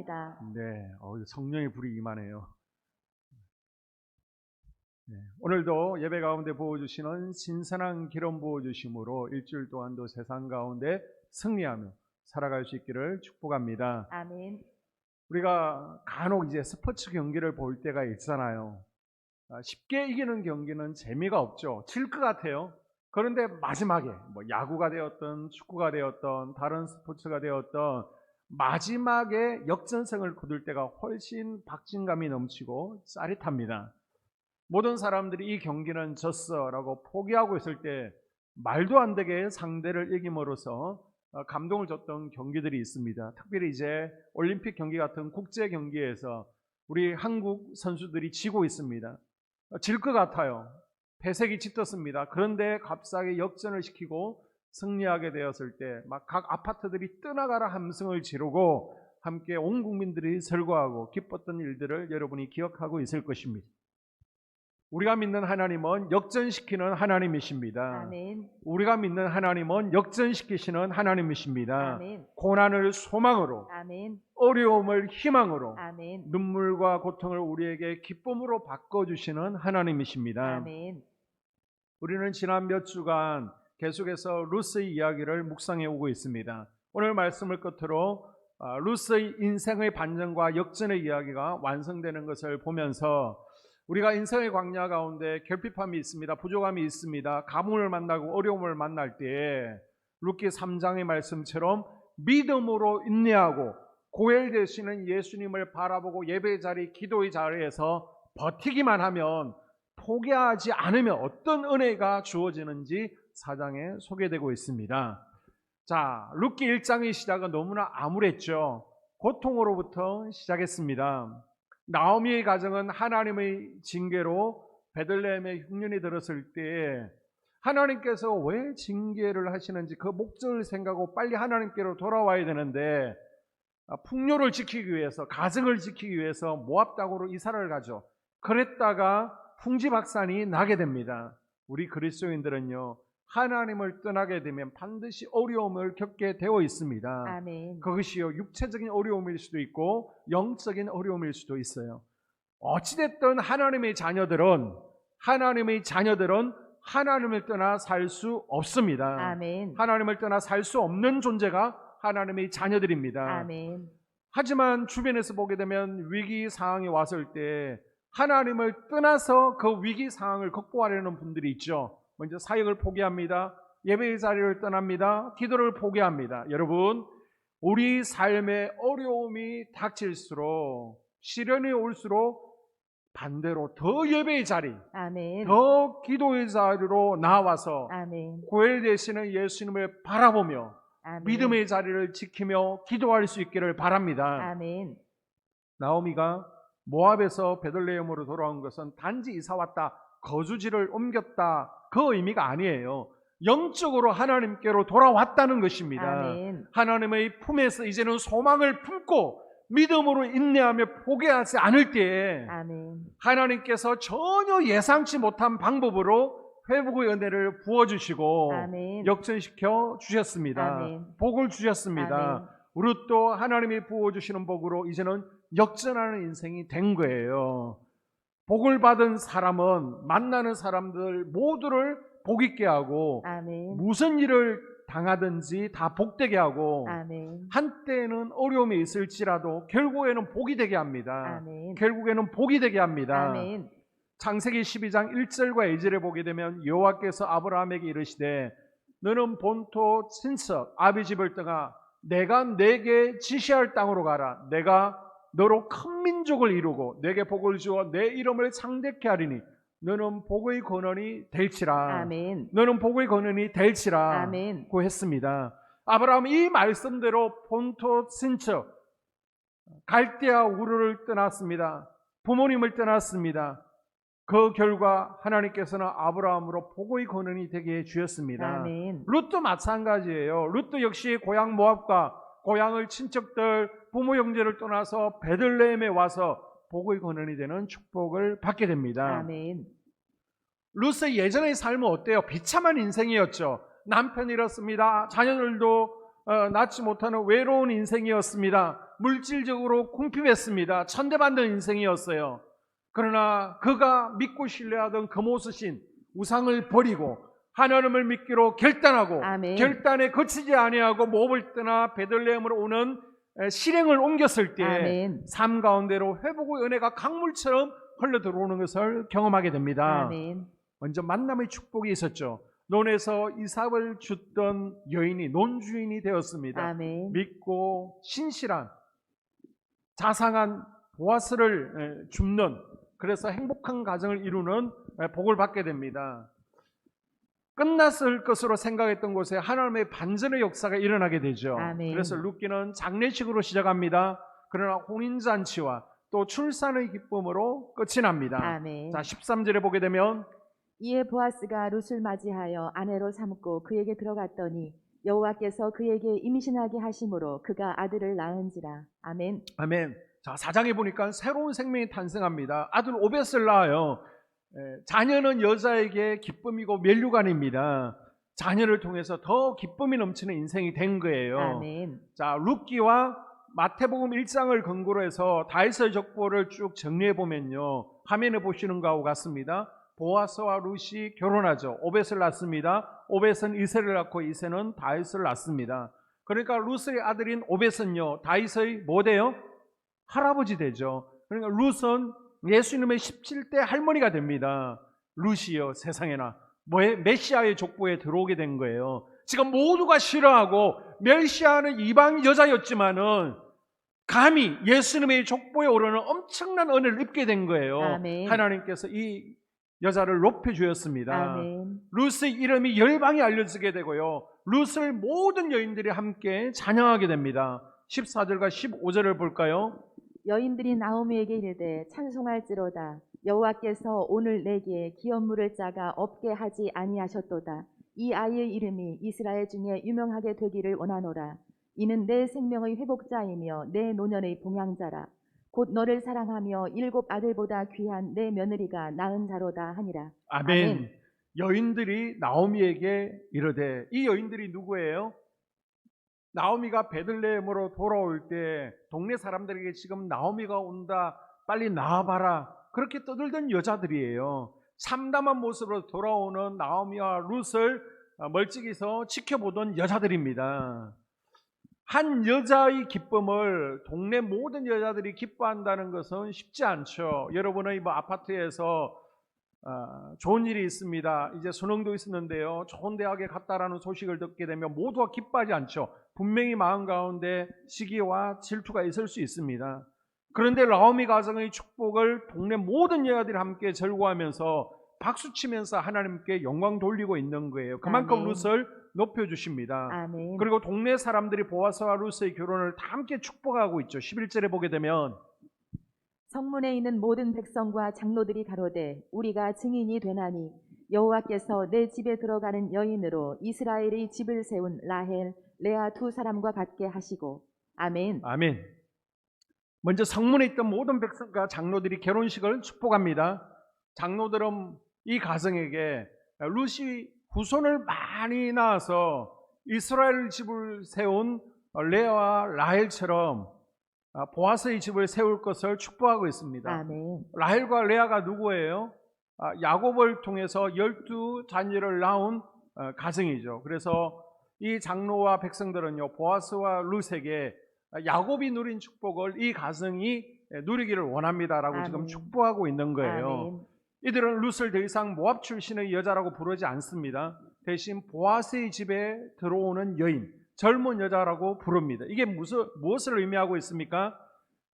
원합니다. 네, 성령의 불이 임하네요. 네, 오늘도 예배 가운데 부어주시는 신선한 기름 부어주심으로 일주일 동안도 세상 가운데 승리하며 살아갈 수 있기를 축복합니다. 아멘. 우리가 간혹 이제 스포츠 경기를 볼 때가 있잖아요. 쉽게 이기는 경기는 재미가 없죠. 질 것 같아요. 그런데 마지막에 야구가 되었던 축구가 되었던 다른 스포츠가 되었던 마지막에 역전승을 거둘 때가 훨씬 박진감이 넘치고 짜릿합니다. 모든 사람들이 이 경기는 졌어라고 포기하고 있을 때 말도 안 되게 상대를 이김으로써 감동을 줬던 경기들이 있습니다. 특별히 이제 올림픽 경기 같은 국제 경기에서 우리 한국 선수들이 지고 있습니다. 질 것 같아요. 패색이 짙었습니다. 그런데 갑자기 역전을 시키고 승리하게 되었을 때 막 각 아파트들이 떠나가라 함성을 지르고 함께 온 국민들이 설거하고 기뻤던 일들을 여러분이 기억하고 있을 것입니다. 우리가 믿는 하나님은 역전시키는 하나님이십니다. 아멘. 우리가 믿는 하나님은 역전시키시는 하나님이십니다. 아멘. 고난을 소망으로, 아멘. 어려움을 희망으로, 아멘. 눈물과 고통을 우리에게 기쁨으로 바꿔주시는 하나님이십니다. 아멘. 우리는 지난 몇 주간 계속해서 루스의 이야기를 묵상해 오고 있습니다. 오늘 말씀을 끝으로 루스의 인생의 반전과 역전의 이야기가 완성되는 것을 보면서 우리가 인생의 광야 가운데 결핍함이 있습니다. 부족함이 있습니다. 가뭄을 만나고 어려움을 만날 때에 룻기 3장의 말씀처럼 믿음으로 인내하고 고엘 되시는 예수님을 바라보고 예배의 자리, 기도의 자리에서 버티기만 하면, 포기하지 않으면 어떤 은혜가 주어지는지 4장에 소개되고 있습니다. 자, 룻기 1장의 시작은 너무나 암울했죠. 고통으로부터 시작했습니다. 나오미의 가정은 하나님의 징계로 베들레헴에 흉년이 들었을 때 하나님께서 왜 징계를 하시는지 그 목적을 생각하고 빨리 하나님께로 돌아와야 되는데 풍요를 지키기 위해서, 가정을 지키기 위해서 모압 땅으로 이사를 가죠. 그랬다가 풍지박산이 나게 됩니다. 우리 그리스도인들은요, 하나님을 떠나게 되면 반드시 어려움을 겪게 되어 있습니다. 아멘. 그것이요, 육체적인 어려움일 수도 있고 영적인 어려움일 수도 있어요. 어찌됐든 하나님의 자녀들은 하나님을 떠나 살 수 없습니다. 아멘. 하나님을 떠나 살 수 없는 존재가 하나님의 자녀들입니다. 아멘. 하지만 주변에서 보게 되면 위기 상황이 왔을 때 하나님을 떠나서 그 위기 상황을 극복하려는 분들이 있죠. 먼저 사역을 포기합니다. 예배의 자리를 떠납니다. 기도를 포기합니다. 여러분, 우리 삶에 어려움이 닥칠수록, 시련이 올수록 반대로 더 예배의 자리, 아멘. 더 기도의 자리로 나와서 아멘. 고엘 되시는 예수님을 바라보며 아멘. 믿음의 자리를 지키며 기도할 수 있기를 바랍니다. 아멘. 나오미가 모압에서 베들레헴으로 돌아온 것은 단지 이사 왔다, 거주지를 옮겼다, 그 의미가 아니에요. 영적으로 하나님께로 돌아왔다는 것입니다. 아멘. 하나님의 품에서 이제는 소망을 품고 믿음으로 인내하며 포기하지 않을 때에 아멘. 하나님께서 전혀 예상치 못한 방법으로 회복의 은혜를 부어주시고 아멘. 역전시켜 주셨습니다. 아멘. 복을 주셨습니다. 아멘. 룻도 하나님이 부어주시는 복으로 이제는 역전하는 인생이 된 거예요. 복을 받은 사람은 만나는 사람들 모두를 복 있게 하고 아멘. 무슨 일을 당하든지 다 복되게 하고 아멘. 한때는 어려움이 있을지라도 결국에는 복이 되게 합니다. 아멘. 결국에는 복이 되게 합니다. 아멘. 창세기 12장 1절과 2절에 보게 되면 여호와께서 아브라함에게 이르시되 너는 본토 친척 아비 집을 떠나 내가 내게 지시할 땅으로 가라. 내가 너로 큰 민족을 이루고 내게 복을 주어 내 이름을 창대케 하리니 너는 복의 근원이 될지라. 아멘. 너는 복의 근원이 될지라. 아멘. 고 했습니다. 아브라함은 이 말씀대로 본토 친척 갈대아 우르를 떠났습니다. 부모님을 떠났습니다. 그 결과 하나님께서는 아브라함으로 복의 근원이 되게 해주셨습니다. 아멘. 룻도 마찬가지예요. 룻도 역시 고향 모압과 고향을 친척들 부모 형제를 떠나서 베들레헴에 와서 복의 근원이 되는 축복을 받게 됩니다. 아멘. 룻의 예전의 삶은 어때요? 비참한 인생이었죠. 남편 잃었습니다. 자녀들도 낳지 못하는 외로운 인생이었습니다. 물질적으로 궁핍했습니다. 천대받는 인생이었어요. 그러나 그가 믿고 신뢰하던 금오스신 우상을 버리고 하나님을 믿기로 결단하고 아멘. 결단에 거치지 아니하고 모업을 떠나 베들레헴으로 오는 실행을 옮겼을 때 아멘. 삶 가운데로 회복의 은혜가 강물처럼 흘러 들어오는 것을 경험하게 됩니다. 아멘. 먼저 만남의 축복이 있었죠. 논에서 이삭을 줬던 여인이 논주인이 되었습니다. 아멘. 믿고 신실한 자상한 보아스를 줍는, 그래서 행복한 가정을 이루는 복을 받게 됩니다. 끝났을 것으로 생각했던 곳에 하나님의 반전의 역사가 일어나게 되죠. 아멘. 그래서 룻기는 장례식으로 시작합니다. 그러나 혼인잔치와 또 출산의 기쁨으로 끝이 납니다. 아멘. 자, 13절에 보게 되면 이에 보아스가 룻을 맞이하여 아내로 삼고 그에게 들어갔더니 여호와께서 그에게 임신하게 하심으로 그가 아들을 낳은지라. 아멘. 아멘. 자, 4장에 보니까 새로운 생명이 탄생합니다. 아들 오벳을 낳아요. 자녀는 여자에게 기쁨이고 면류관입니다. 자녀를 통해서 더 기쁨이 넘치는 인생이 된 거예요. 아멘. 자, 룻기와 마태복음 1장을 근거로 해서 다윗의 족보를 쭉 정리해 보면요, 화면에 보시는 거하고 같습니다. 보아스와 룻이 결혼하죠. 오벳을 낳습니다. 오벳은 이새를 낳고 이새는 다윗을 낳습니다. 그러니까 룻의 아들인 오벳은요, 다윗의 뭐 돼요? 할아버지 되죠. 그러니까 룻은 예수님의 17대 할머니가 됩니다. 룻이요, 세상에나 메시아의 족보에 들어오게 된 거예요. 지금 모두가 싫어하고 멸시하는 이방 여자였지만은 감히 예수님의 족보에 오르는 엄청난 은혜를 입게 된 거예요. 아멘. 하나님께서 이 여자를 높여주었습니다. 아멘. 룻의 이름이 열방에 알려지게 되고요, 룻을 모든 여인들이 함께 찬양하게 됩니다. 14절과 15절을 볼까요? 여인들이 나오미에게 이르되 찬송할지로다. 여호와께서 오늘 내게 기업물을 짜가 없게 하지 아니하셨도다. 이 아이의 이름이 이스라엘 중에 유명하게 되기를 원하노라. 이는 내 생명의 회복자이며 내 노년의 봉양자라. 곧 너를 사랑하며 7 아들보다 귀한 내 며느리가 낳은 자로다 하니라. 아멘. 아멘. 여인들이 나오미에게 이르되, 이 여인들이 누구예요? 나오미가 베들레헴으로 돌아올 때 동네 사람들에게 지금 나오미가 온다, 빨리 나와봐라, 그렇게 떠들던 여자들이에요. 참담한 모습으로 돌아오는 나오미와 룻을 멀찍이서 지켜보던 여자들입니다. 한 여자의 기쁨을 동네 모든 여자들이 기뻐한다는 것은 쉽지 않죠. 여러분의 아파트에서 좋은 일이 있습니다. 이제 수능도 있었는데요, 좋은 대학에 갔다라는 소식을 듣게 되면 모두가 기뻐하지 않죠. 분명히 마음 가운데 시기와 질투가 있을 수 있습니다. 그런데 나오미 가정의 축복을 동네 모든 여자들이 함께 절구하면서 박수치면서 하나님께 영광 돌리고 있는 거예요. 그만큼 아멘. 룻을 높여주십니다. 아멘. 그리고 동네 사람들이 보아스와 룻의 결혼을 다 함께 축복하고 있죠. 11절에 보게 되면 성문에 있는 모든 백성과 장로들이 가로되 우리가 증인이 되나니 여호와께서 내 집에 들어가는 여인으로 이스라엘의 집을 세운 라헬, 레아 2 사람과 같게 하시고. 아멘. 아멘. 먼저 성문에 있던 모든 백성과 장로들이 결혼식을 축복합니다. 장로들은 이 가정에게 룻이 후손을 많이 낳아서 이스라엘 집을 세운 레아와 라헬처럼 보아스의 집을 세울 것을 축복하고 있습니다. 아멘. 라헬과 레아가 누구예요? 야곱을 통해서 12 자녀를 낳은 가정이죠. 그래서 이 장로와 백성들은요, 보아스와 룻에게 야곱이 누린 축복을 이 가정이 누리기를 원합니다라고 아멘. 지금 축복하고 있는 거예요. 아멘. 이들은 룻을 더 이상 모압 출신의 여자라고 부르지 않습니다. 대신 보아스의 집에 들어오는 여인, 젊은 여자라고 부릅니다. 이게 무엇을 의미하고 있습니까?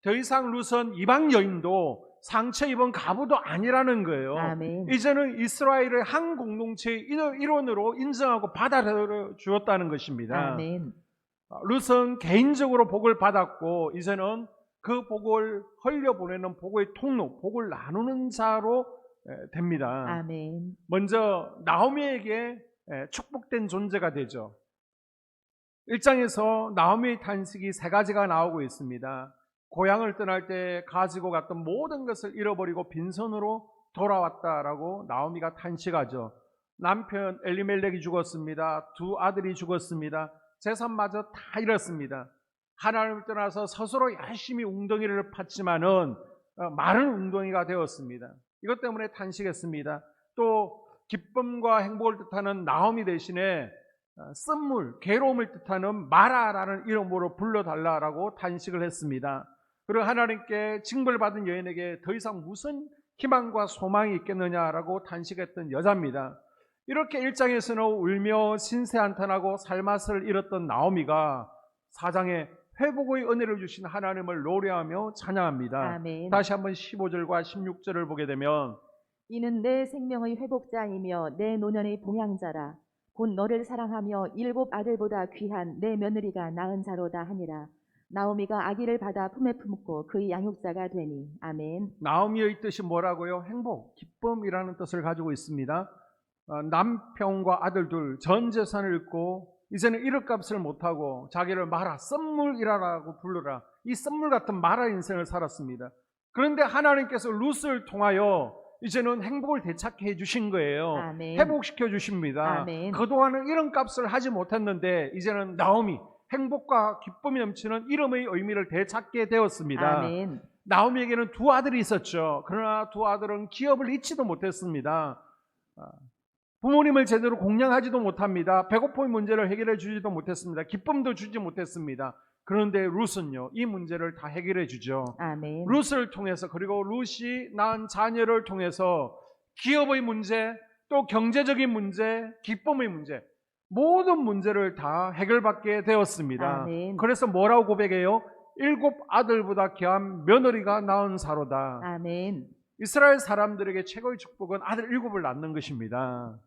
더 이상 룻은 이방 여인도 상처 입은 가부도 아니라는 거예요. 아멘. 이제는 이스라엘의 한 공동체의 일원으로 인정하고 받아들여 주었다는 것입니다. 아멘. 룻은 개인적으로 복을 받았고 이제는 그 복을 흘려보내는 복의 통로, 복을 나누는 자로 됩니다. 아멘. 먼저 나오미에게 축복된 존재가 되죠. 1장에서 나오미의 탄식이 3가지가 나오고 있습니다. 고향을 떠날 때 가지고 갔던 모든 것을 잃어버리고 빈손으로 돌아왔다라고 나오미가 탄식하죠. 남편 엘리멜렉이 죽었습니다. 2 아들이 죽었습니다. 재산마저 다 잃었습니다. 하나님을 떠나서 스스로 열심히 웅덩이를 팠지만은 마른 웅덩이가 되었습니다. 이것 때문에 탄식했습니다. 또 기쁨과 행복을 뜻하는 나오미 대신에 쓴물, 괴로움을 뜻하는 마라라는 이름으로 불러달라라고 탄식을 했습니다. 그리고 하나님께 징벌받은 여인에게 더 이상 무슨 희망과 소망이 있겠느냐라고 탄식했던 여자입니다. 이렇게 1장에서는 울며 신세한탄하고 살맛을 잃었던 나오미가 4장에 회복의 은혜를 주신 하나님을 노래하며 찬양합니다. 아멘. 다시 한번 15절과 16절을 보게 되면 이는 내 생명의 회복자이며 내 노년의 봉양자라. 곧 너를 사랑하며 7 아들보다 귀한 내 며느리가 낳은 자로다 하니라. 나오미가 아기를 받아 품에 품고 그의 양육자가 되니. 아멘. 나오미의 뜻이 뭐라고요? 행복, 기쁨이라는 뜻을 가지고 있습니다. 남편과 아들 둘 전 재산을 잃고 이제는 이름값을 못하고 자기를 마라, 썸물이라고 부르라, 이 썸물 같은 마라 인생을 살았습니다. 그런데 하나님께서 룻을 통하여 이제는 행복을 되찾게 해주신 거예요. 아멘. 회복시켜 주십니다. 아멘. 그동안은 이름값을 하지 못했는데 이제는 나오미, 행복과 기쁨이 넘치는 이름의 의미를 되찾게 되었습니다. 아멘. 나오미에게는 2 아들이 있었죠. 그러나 2 아들은 기업을 잃지도 못했습니다. 부모님을 제대로 공양하지도 못합니다. 배고픔의 문제를 해결해 주지도 못했습니다. 기쁨도 주지 못했습니다. 그런데 룻은요, 이 문제를 다 해결해 주죠. 아멘. 룻을 통해서, 그리고 룻이 낳은 자녀를 통해서 기업의 문제, 또 경제적인 문제, 기쁨의 문제, 모든 문제를 다 해결받게 되었습니다. 아멘. 그래서 뭐라고 고백해요? 7 아들보다 귀한 며느리가 낳은 사로다. 아멘. 이스라엘 사람들에게 최고의 축복은 아들 7을 낳는 것입니다.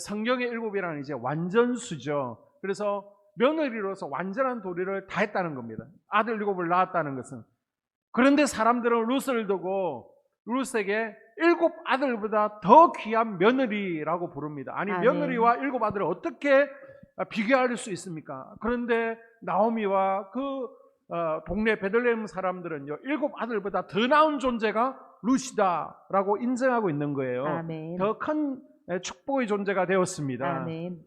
성경의 7이라는 이제 완전수죠. 그래서 며느리로서 완전한 도리를 다 했다는 겁니다. 아들 7을 낳았다는 것은. 그런데 사람들은 룻을 두고 룻에게 7 아들보다 더 귀한 며느리라고 부릅니다. 아니, 아멘. 며느리와 7 아들을 어떻게 비교할 수 있습니까? 그런데 나오미와 그 동네 베들레헴 사람들은요, 7 아들보다 더 나은 존재가 룻이다라고 인정하고 있는 거예요. 아멘. 더 큰 축복의 존재가 되었습니다. 아멘.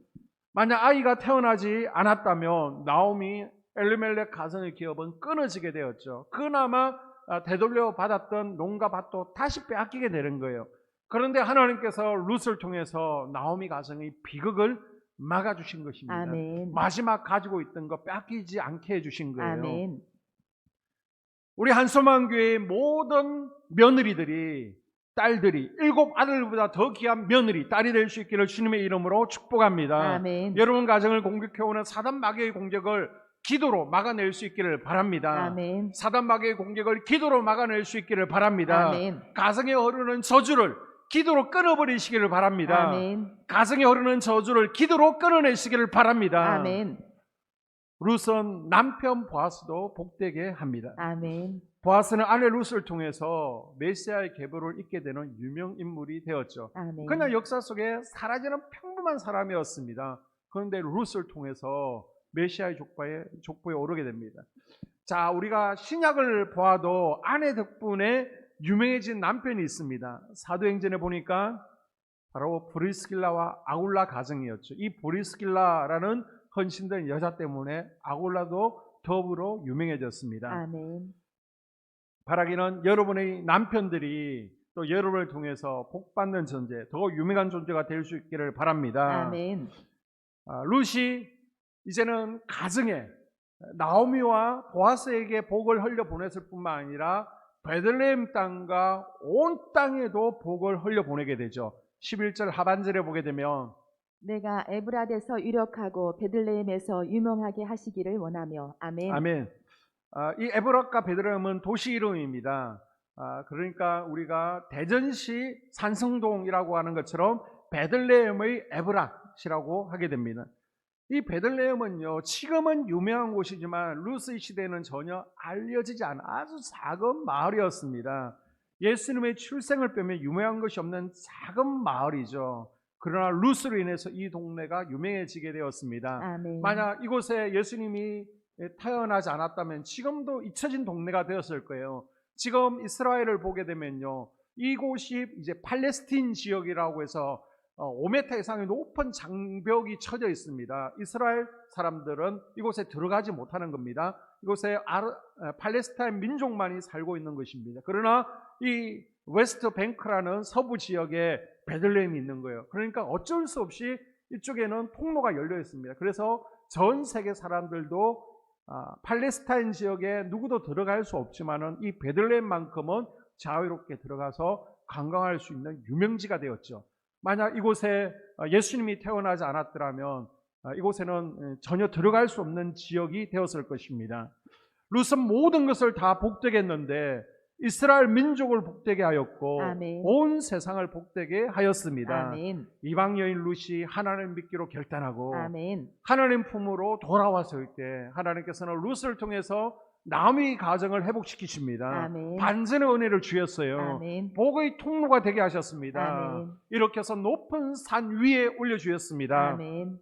만약 아이가 태어나지 않았다면 나오미 엘리멜렉 가정의 기업은 끊어지게 되었죠. 그나마 되돌려 받았던 농가 밭도 다시 빼앗기게 되는 거예요. 그런데 하나님께서 룻을 통해서 나오미 가정의 비극을 막아주신 것입니다. 아멘. 마지막 가지고 있던 거 뺏기지 않게 해주신 거예요. 아멘. 우리 한소망교회의 모든 며느리들이, 딸들이 7 아들보다 더 귀한 며느리, 딸이 될 수 있기를 주님의 이름으로 축복합니다. 아멘. 여러분 가정을 공격해오는 사단 마귀의 공격을 기도로 막아낼 수 있기를 바랍니다. 아멘. 사단 마귀의 공격을 기도로 막아낼 수 있기를 바랍니다. 아멘. 가정에 흐르는 저주를 기도로 끊어버리시기를 바랍니다. 아멘. 가정에 흐르는 저주를 기도로 끊어내시기를 바랍니다. 아멘. 룻은 남편 보아스도 복되게 합니다. 아멘. 보아스는 아내 룻을 통해서 메시아의 계보를 잇게 되는 유명 인물이 되었죠. 아멘. 그냥 역사 속에 사라지는 평범한 사람이었습니다. 그런데 룻을 통해서 메시아의 족보에 오르게 됩니다. 자, 우리가 신약을 보아도 아내 덕분에 유명해진 남편이 있습니다. 사도행전에 보니까 바로 브리스길라와 아굴라 가정이었죠. 이 브리스길라라는 헌신된 여자 때문에 아굴라도 더불어 유명해졌습니다. 아멘. 바라기는 여러분의 남편들이 또 여러분을 통해서 복받는 존재, 더 유명한 존재가 될 수 있기를 바랍니다. 아멘. 룻이 이제는 가정에 나오미와 보아스에게 복을 흘려보냈을 뿐만 아니라 베들레헴 땅과 온 땅에도 복을 흘려보내게 되죠. 11절 하반절에 보게 되면 내가 에브라데서 유력하고 베들레헴에서 유명하게 하시기를 원하며. 아멘. 아멘. 이 에브라과 베들레헴은 도시 이름입니다. 그러니까 우리가 대전시 산성동이라고 하는 것처럼 베들레헴의 에브라시라고 하게 됩니다. 이 베들레헴은요, 지금은 유명한 곳이지만 룻의 시대에는 전혀 알려지지 않은 아주 작은 마을이었습니다. 예수님의 출생을 빼면 유명한 것이 없는 작은 마을이죠. 그러나 룻으로 인해서 이 동네가 유명해지게 되었습니다. 아멘. 만약 이곳에 예수님이 태어나지 않았다면 지금도 잊혀진 동네가 되었을 거예요. 지금 이스라엘을 보게 되면요, 이곳이 이제 팔레스틴 지역이라고 해서 5m 이상의 높은 장벽이 쳐져 있습니다. 이스라엘 사람들은 이곳에 들어가지 못하는 겁니다. 이곳에 팔레스타인 민족만이 살고 있는 것입니다. 그러나 이 웨스트 뱅크라는 서부 지역에 베들레헴이 있는 거예요. 그러니까 어쩔 수 없이 이쪽에는 통로가 열려 있습니다. 그래서 전 세계 사람들도 팔레스타인 지역에 누구도 들어갈 수 없지만은 이 베들레헴만큼은 자유롭게 들어가서 관광할 수 있는 유명지가 되었죠. 만약 이곳에 예수님이 태어나지 않았더라면 이곳에는 전혀 들어갈 수 없는 지역이 되었을 것입니다. 룻은 모든 것을 다 복되게 이스라엘 민족을 복되게 하였고 아멘. 온 세상을 복되게 하였습니다. 아멘. 이방 여인 룻이 하나님을 믿기로 결단하고 아멘. 하나님 품으로 돌아왔을 때 하나님께서는 룻을 통해서 나오미 가정을 회복시키십니다. 아멘. 반전의 은혜를 주셨어요. 아멘. 복의 통로가 되게 하셨습니다. 아멘. 이렇게 해서 높은 산 위에 올려주셨습니다. 아멘.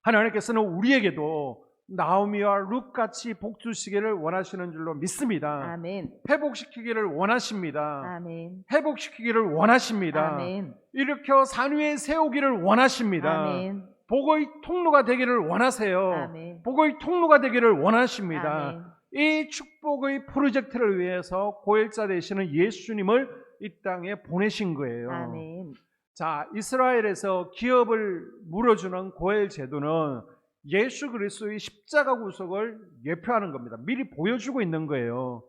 하나님께서는 우리에게도 나오미와 룻같이 복 주시기를 원하시는 줄로 믿습니다. 아멘. 회복시키기를 원하십니다. 아멘. 회복시키기를 원하십니다. 아멘. 일으켜 산 위에 세우기를 원하십니다. 아멘. 복의 통로가 되기를 원하세요. 아멘. 복의 통로가 되기를 원하십니다. 아멘. 이 축복의 프로젝트를 위해서 고혈자 되시는 예수님을 이 땅에 보내신 거예요. 아멘. 자, 이스라엘에서 기업을 물어주는 고엘 제도는 예수 그리스도의 십자가 구속을 예표하는 겁니다. 미리 보여주고 있는 거예요.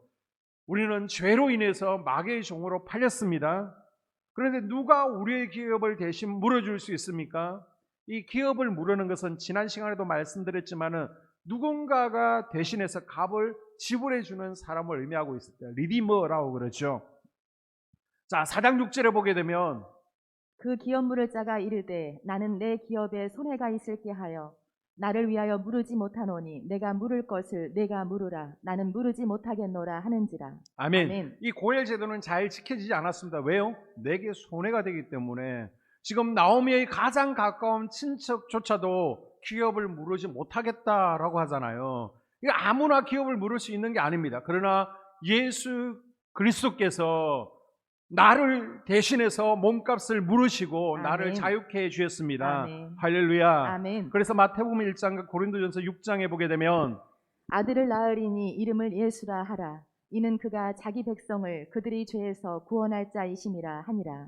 우리는 죄로 인해서 마귀의 종으로 팔렸습니다. 그런데 누가 우리의 기업을 대신 물어줄 수 있습니까? 이 기업을 물으는 것은 지난 시간에도 말씀드렸지만은 누군가가 대신해서 값을 지불해 주는 사람을 의미하고 있습니다. 리디머라고 그러죠. 자, 4장 6절에 보게 되면 그 기업 물을 자가 이르되 나는 내 기업에 손해가 있을게 하여 나를 위하여 물으지 못하노니 내가 물을 것을 내가 물으라 나는 물으지 못하겠노라 하는지라. 아멘. 아멘. 이 고엘 제도는 잘 지켜지지 않았습니다. 왜요? 내게 손해가 되기 때문에. 지금 나오미의 가장 가까운 친척조차도 기업을 물으지 못하겠다라고 하잖아요. 이거 아무나 기업을 물을 수 있는 게 아닙니다. 그러나 예수 그리스도께서 나를 대신해서 몸값을 물으시고 아멘. 나를 자유케 해 주셨습니다. 아멘. 할렐루야. 아멘. 그래서 마태복음 1장과 고린도전서 6장에 보게 되면 아들을 낳으리니 이름을 예수라 하라. 이는 그가 자기 백성을 그들의 죄에서 구원할 자이심이라 하니라.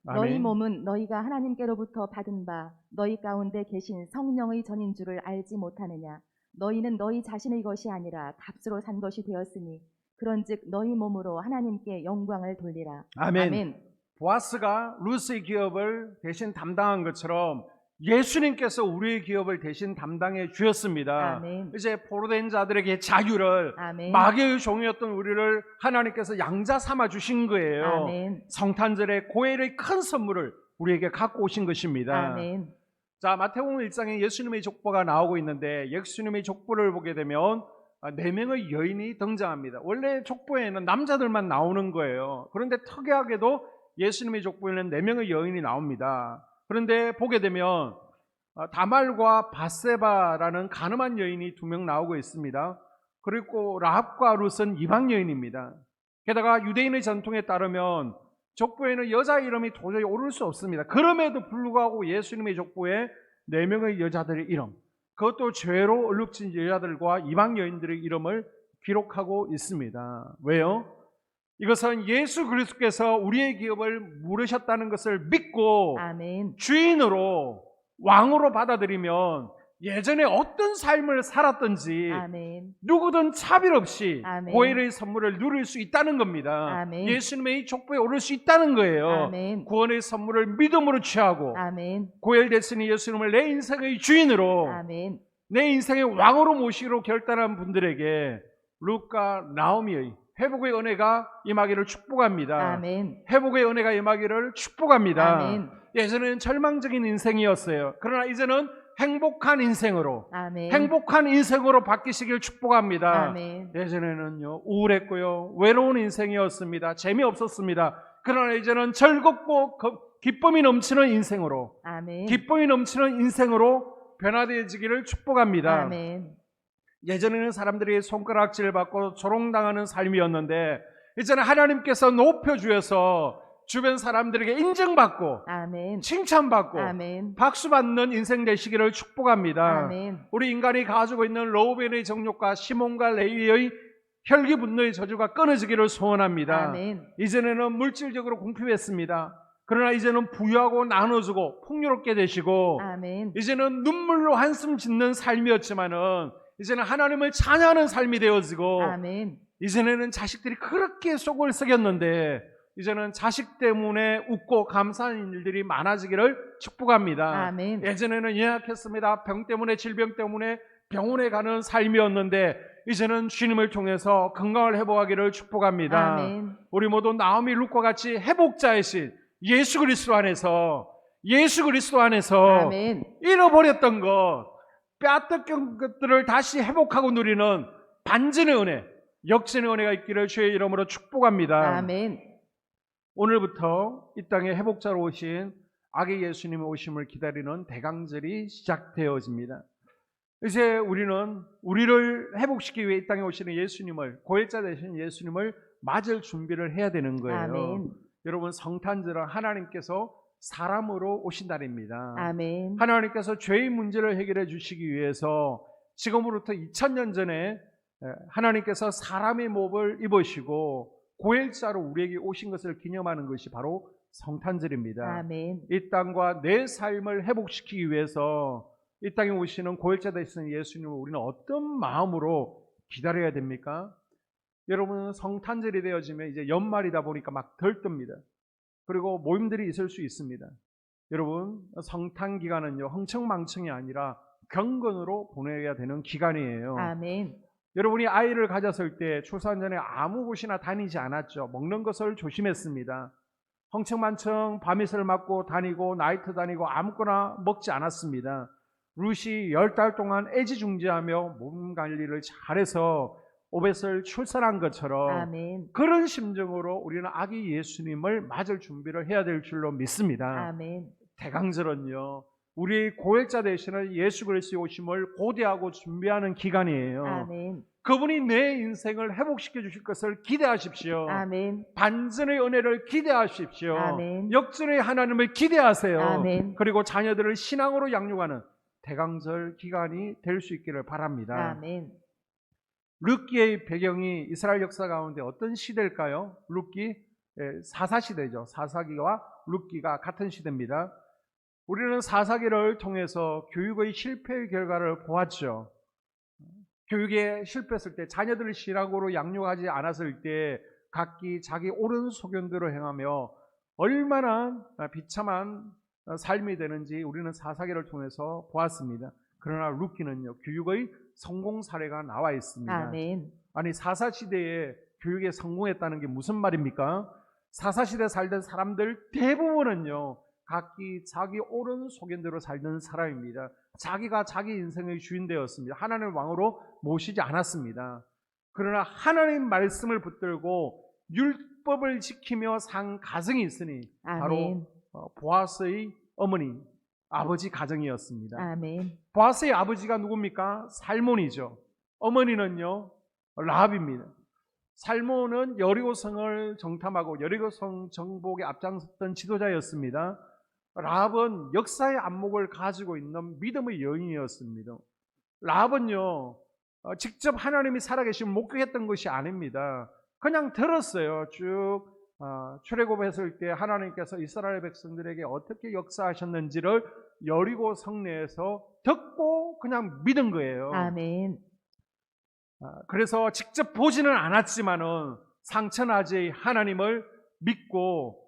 너희 아멘. 몸은 너희가 하나님께로부터 받은 바 너희 가운데 계신 성령의 전인 줄을 알지 못하느냐. 너희는 너희 자신의 것이 아니라 값으로 산 것이 되었으니 그런즉 너희 몸으로 하나님께 영광을 돌리라. 아멘. 아멘. 보아스가 룻의 기업을 대신 담당한 것처럼 예수님께서 우리의 기업을 대신 담당해 주셨습니다. 아멘. 이제 포로된 자들에게 자유를, 아멘. 마귀의 종이었던 우리를 하나님께서 양자 삼아 주신 거예요. 아멘. 성탄절에 고엘의 큰 선물을 우리에게 갖고 오신 것입니다. 아멘. 자, 마태복음 1장에 예수님의 족보가 나오고 있는데 예수님의 족보를 보게 되면 4명의 여인이 등장합니다. 원래 족보에는 남자들만 나오는 거예요. 그런데 특이하게도 예수님의 족보에는 4명의 여인이 나옵니다. 그런데 보게 되면 다말과 밧세바라는 가늠한 여인이 2명 나오고 있습니다. 그리고 라합과 룻은 이방 여인입니다. 게다가 유대인의 전통에 따르면 족보에는 여자 이름이 도저히 오를 수 없습니다. 그럼에도 불구하고 예수님의 족보에 4명의 여자들의 이름, 그것도 죄로 얼룩진 여자들과 이방 여인들의 이름을 기록하고 있습니다. 왜요? 이것은 예수 그리스도께서 우리의 기업을 물으셨다는 것을 믿고 아멘. 주인으로 왕으로 받아들이면 예전에 어떤 삶을 살았든지 아멘. 누구든 차별 없이 아멘. 고엘의 선물을 누릴 수 있다는 겁니다. 아멘. 예수님의 족보에 오를 수 있다는 거예요. 아멘. 구원의 선물을 믿음으로 취하고 아멘. 고엘 됐으니 예수님을 내 인생의 주인으로, 아멘. 내 인생의 왕으로 모시기로 결단한 분들에게 룻과 나오미의 회복의 은혜가 임하기를 축복합니다. 아멘. 회복의 은혜가 임하기를 축복합니다. 아멘. 예전에는 절망적인 인생이었어요. 그러나 이제는 행복한 인생으로, 아멘. 행복한 인생으로 바뀌시길 축복합니다. 아멘. 예전에는요, 우울했고요, 외로운 인생이었습니다. 재미없었습니다. 그러나 이제는 즐겁고 기쁨이 넘치는 인생으로, 아멘. 기쁨이 넘치는 인생으로 변화되어지기를 축복합니다. 아멘. 예전에는 사람들이 손가락질을 받고 조롱당하는 삶이었는데 이제는 하나님께서 높여주셔서 주변 사람들에게 인정받고 아멘. 칭찬받고 아멘. 박수받는 인생 되시기를 축복합니다. 아멘. 우리 인간이 가지고 있는 로우벤의 정욕과 시몬과 레위의 혈기 분노의 저주가 끊어지기를 소원합니다. 아멘. 이전에는 물질적으로 궁핍했습니다. 그러나 이제는 부유하고 나눠주고 풍요롭게 되시고 아멘. 이제는 눈물로 한숨 짓는 삶이었지만은 이제는 하나님을 찬양하는 삶이 되어지고 아멘. 이전에는 자식들이 그렇게 속을 썩였는데 이제는 자식 때문에 웃고 감사하는 일들이 많아지기를 축복합니다. 아멘. 예전에는 연약했습니다. 병 때문에 질병 때문에 병원에 가는 삶이었는데 이제는 주님을 통해서 건강을 회복하기를 축복합니다. 아멘. 우리 모두 나오미 룻과 같이 회복자이신 예수 그리스도 안에서 아멘. 잃어버렸던 것, 빼앗겼던 것들을 다시 회복하고 누리는 반전의 은혜, 역전의 은혜가 있기를 주의 이름으로 축복합니다. 아멘. 오늘부터 이 땅에 회복자로 오신 아기 예수님의 오심을 기다리는 대강절이 시작되어집니다. 이제 우리는 우리를 회복시키기 위해 이 땅에 오시는 예수님을, 고혈자 되신 예수님을 맞을 준비를 해야 되는 거예요. 아멘. 여러분, 성탄절은 하나님께서 사람으로 오신 날입니다. 아멘. 하나님께서 죄의 문제를 해결해 주시기 위해서 지금으로부터 2000년 전에 하나님께서 사람의 몸을 입으시고 고혈자로 우리에게 오신 것을 기념하는 것이 바로 성탄절입니다. 아멘. 이 땅과 내 삶을 회복시키기 위해서 이 땅에 오시는 고혈자 되시는 예수님을 우리는 어떤 마음으로 기다려야 됩니까? 여러분, 성탄절이 되어지면 이제 연말이다 보니까 막 들뜹니다. 그리고 모임들이 있을 수 있습니다. 여러분, 성탄 기간은요, 흥청망청이 아니라 경건으로 보내야 되는 기간이에요. 아멘. 여러분이 아이를 가졌을 때 출산 전에 아무 곳이나 다니지 않았죠. 먹는 것을 조심했습니다. 흥청망청 밤이슬 맞고 다니고 나이트 다니고 아무거나 먹지 않았습니다. 룻이 10달 동안 애지중지하며 몸 관리를 잘해서 오벳을 출산한 것처럼 아멘. 그런 심정으로 우리는 아기 예수님을 맞을 준비를 해야 될 줄로 믿습니다. 아멘. 대강절은요, 우리 고혈자 되시는 예수 그리스도의 오심을 고대하고 준비하는 기간이에요. 아멘. 그분이 내 인생을 회복시켜 주실 것을 기대하십시오. 아멘. 반전의 은혜를 기대하십시오. 아멘. 역전의 하나님을 기대하세요. 아멘. 그리고 자녀들을 신앙으로 양육하는 대강절 기간이 될 수 있기를 바랍니다. 아멘. 룻기의 배경이 이스라엘 역사 가운데 어떤 시대일까요? 룻기 사사시대죠. 사사기와 룻기가 같은 시대입니다. 우리는 사사기를 통해서 교육의 실패의 결과를 보았죠. 교육에 실패했을 때, 자녀들을 신앙으로 양육하지 않았을 때 각기 자기 옳은 소견대로 행하며 얼마나 비참한 삶이 되는지 우리는 사사기를 통해서 보았습니다. 그러나 룻기는요, 교육의 성공 사례가 나와 있습니다. 아멘. 아니, 사사시대에 교육에 성공했다는 게 무슨 말입니까? 사사시대에 살던 사람들 대부분은요, 각기 자기 옳은 소견대로 살던 사람입니다. 자기가 자기 인생의 주인 되었습니다. 하나님을 왕으로 모시지 않았습니다. 그러나 하나님 말씀을 붙들고 율법을 지키며 산 가정이 있으니 바로 아멘. 보아스의 어머니, 아버지 가정이었습니다. 아멘. 보아스의 아버지가 누굽니까? 살몬이죠. 어머니는요, 라합입니다. 살몬은 여리고성을 정탐하고 여리고성 정복에 앞장섰던 지도자였습니다. 라합은 역사의 안목을 가지고 있는 믿음의 여인이었습니다. 라합은요, 직접 하나님이 살아계신 목격했던 것이 아닙니다. 그냥 들었어요. 쭉 출애굽했을 때 하나님께서 이스라엘 백성들에게 어떻게 역사하셨는지를 여리고 성내에서 듣고 그냥 믿은 거예요. 아멘. 그래서 직접 보지는 않았지만은 상천하지 하나님을 믿고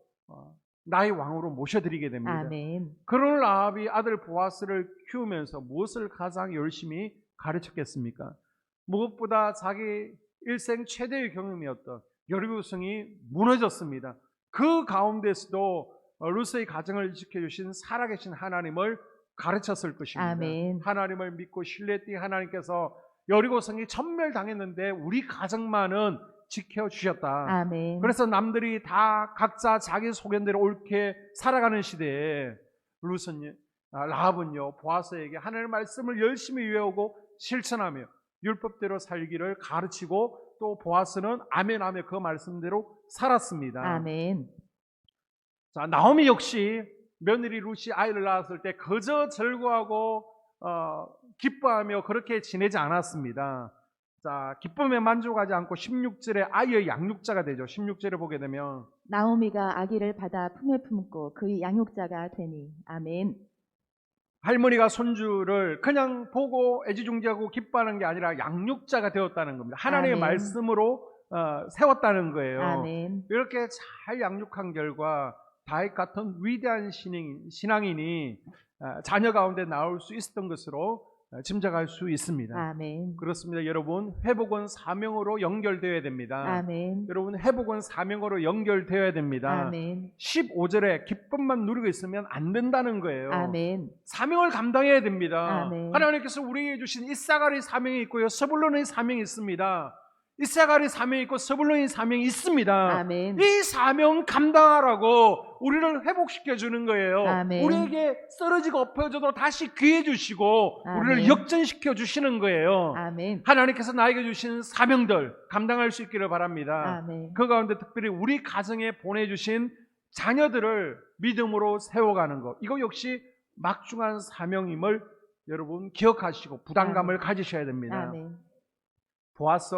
나의 왕으로 모셔드리게 됩니다. 아멘. 그런 라합이 아들 보아스를 키우면서 무엇을 가장 열심히 가르쳤겠습니까? 무엇보다 자기 일생 최대의 경험이었던 여리고성이 무너졌습니다. 그 가운데서도 룻의 가정을 지켜주신 살아계신 하나님을 가르쳤을 것입니다. 아멘. 하나님을 믿고 신뢰했더니 하나님께서 여리고성이 전멸당했는데 우리 가정만은 지켜주셨다. 아멘. 그래서 남들이 다 각자 자기 소견대로 옳게 살아가는 시대에 라합은요, 보아스에게 하나님의 말씀을 열심히 외우고 실천하며 율법대로 살기를 가르치고 또 보아스는 아멘하며 그 말씀대로 살았습니다. 아멘. 자, 나오미 역시 며느리 룻이 아이를 낳았을 때 그저 즐거워하고 기뻐하며 그렇게 지내지 않았습니다. 자, 기쁨에 만족하지 않고 16절에 아이의 양육자가 되죠. 16절에 보게 되면 나오미가 아기를 받아 품에 품고 그의 양육자가 되니. 아멘. 할머니가 손주를 그냥 보고 애지중지하고 기뻐하는 게 아니라 양육자가 되었다는 겁니다. 하나님의 아멘. 말씀으로 세웠다는 거예요. 아멘. 이렇게 잘 양육한 결과 다윗 같은 위대한 신앙인이 자녀 가운데 나올 수 있었던 것으로 짐작할 수 있습니다. 아멘. 그렇습니다. 여러분, 회복은 사명으로 연결되어야 됩니다. 아멘. 여러분, 회복은 사명으로 연결되어야 됩니다. 아멘. 15절에 기쁨만 누리고 있으면 안 된다는 거예요. 아멘. 사명을 감당해야 됩니다. 아멘. 하나님께서 우리에게 주신 이사갈의 사명이 있고요, 스불론의 사명이 있습니다. 이사갈의 사명이 있고 스불론의 사명이 있습니다. 아멘. 이 사명 감당하라고 우리를 회복시켜 주는 거예요. 아멘. 우리에게 쓰러지고 엎어져도 다시 귀해 주시고 우리를 아멘. 역전시켜 주시는 거예요. 아멘. 하나님께서 나에게 주신 사명들 감당할 수 있기를 바랍니다. 아멘. 그 가운데 특별히 우리 가정에 보내주신 자녀들을 믿음으로 세워가는 것, 이거 역시 막중한 사명임을 여러분 기억하시고 부담감을 아멘. 가지셔야 됩니다. 아멘. 보아스,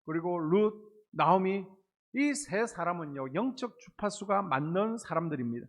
그리고 룻, 나오미, 이 세 사람은요 영적 주파수가 맞는 사람들입니다.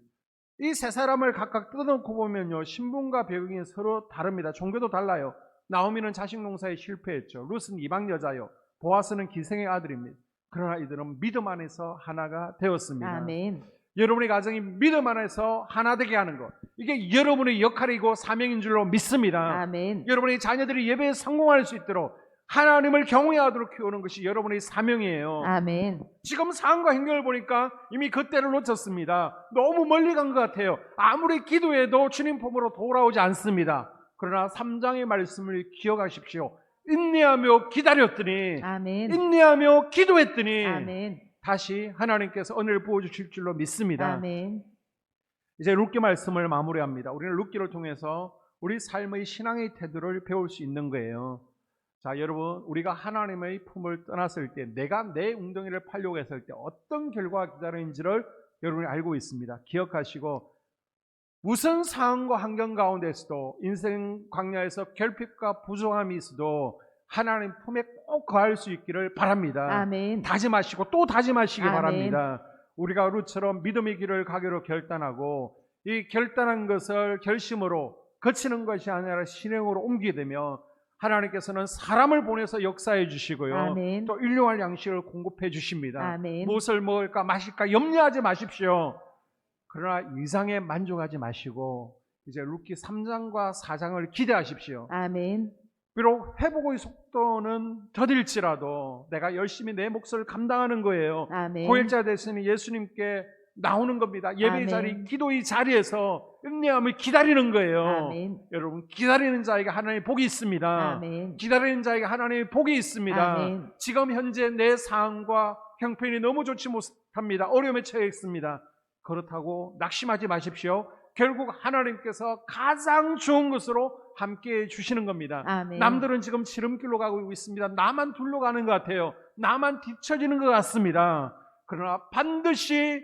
이 세 사람을 각각 뜯어놓고 보면요 신분과 배경이 서로 다릅니다. 종교도 달라요. 나오미는 자식 농사에 실패했죠. 룻은 이방 여자요. 보아스는 기생의 아들입니다. 그러나 이들은 믿음 안에서 하나가 되었습니다. 아멘. 여러분의 가정이 믿음 안에서 하나 되게 하는 것, 이게 여러분의 역할이고 사명인 줄로 믿습니다. 아멘. 여러분의 자녀들이 예배에 성공할 수 있도록 하나님을 경외하도록 키우는 것이 여러분의 사명이에요. 아멘. 지금 상황과 행동을 보니까 이미 그때를 놓쳤습니다. 너무 멀리 간 것 같아요. 아무리 기도해도 주님 품으로 돌아오지 않습니다. 그러나 3장의 말씀을 기억하십시오. 인내하며 기다렸더니, 아멘. 인내하며 기도했더니 아멘. 다시 하나님께서 은혜를 부어주실 줄로 믿습니다. 아멘. 이제 룻기 말씀을 마무리합니다. 우리는 룻기를 통해서 우리 삶의 신앙의 태도를 배울 수 있는 거예요. 자, 여러분, 우리가 하나님의 품을 떠났을 때, 내가 내 웅덩이를 팔려고 했을 때 어떤 결과가 기다리는지를 여러분이 알고 있습니다. 기억하시고, 무슨 상황과 환경 가운데서도 인생 광야에서 결핍과 부족함이 있어도 하나님 품에 꼭 거할 수 있기를 바랍니다. 아멘. 다짐하시고 또 다짐하시기 아멘. 바랍니다. 우리가 룻처럼 믿음의 길을 가기로 결단하고, 이 결단한 것을 결심으로 거치는 것이 아니라 실행으로 옮기게 되면 하나님께서는 사람을 보내서 역사해 주시고요. 아멘. 또 일용할 양식을 공급해 주십니다. 아멘. 무엇을 먹을까 마실까 염려하지 마십시오. 그러나 이상에 만족하지 마시고 이제 룻기 3장과 4장을 기대하십시오. 아멘. 비록 회복의 속도는 더딜지라도 내가 열심히 내 몫을 감당하는 거예요. 아멘. 고일자 됐으니 예수님께 나오는 겁니다. 예배의 아멘. 자리, 기도의 자리에서 인내함을 기다리는 거예요. 아멘. 여러분, 기다리는 자에게 하나님의 복이 있습니다. 아멘. 기다리는 자에게 하나님의 복이 있습니다. 아멘. 지금 현재 내 상황과 형편이 너무 좋지 못합니다. 어려움에 처해 있습니다. 그렇다고 낙심하지 마십시오. 결국 하나님께서 가장 좋은 것으로 함께해 주시는 겁니다. 아멘. 남들은 지금 지름길로 가고 있습니다. 나만 둘러 가는 것 같아요. 나만 뒤처지는 것 같습니다. 그러나 반드시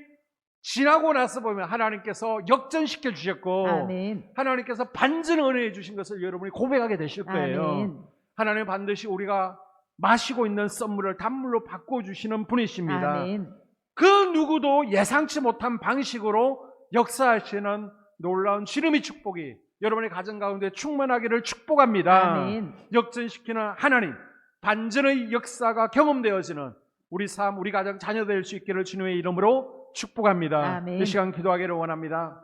지나고 나서 보면 하나님께서 역전시켜 주셨고, 아멘. 하나님께서 반전 은혜해 주신 것을 여러분이 고백하게 되실 거예요. 아멘. 하나님 반드시 우리가 마시고 있는 썸물을 단물로 바꿔주시는 분이십니다. 아멘. 그 누구도 예상치 못한 방식으로 역사하시는 놀라운 지름의 축복이 여러분의 가정 가운데 충만하기를 축복합니다. 아멘. 역전시키는 하나님, 반전의 역사가 경험되어지는 우리 삶, 우리 가정 자녀 될 수 있기를 주님의 이름으로 축복합니다. 아멘. 이 시간 기도하기를 원합니다.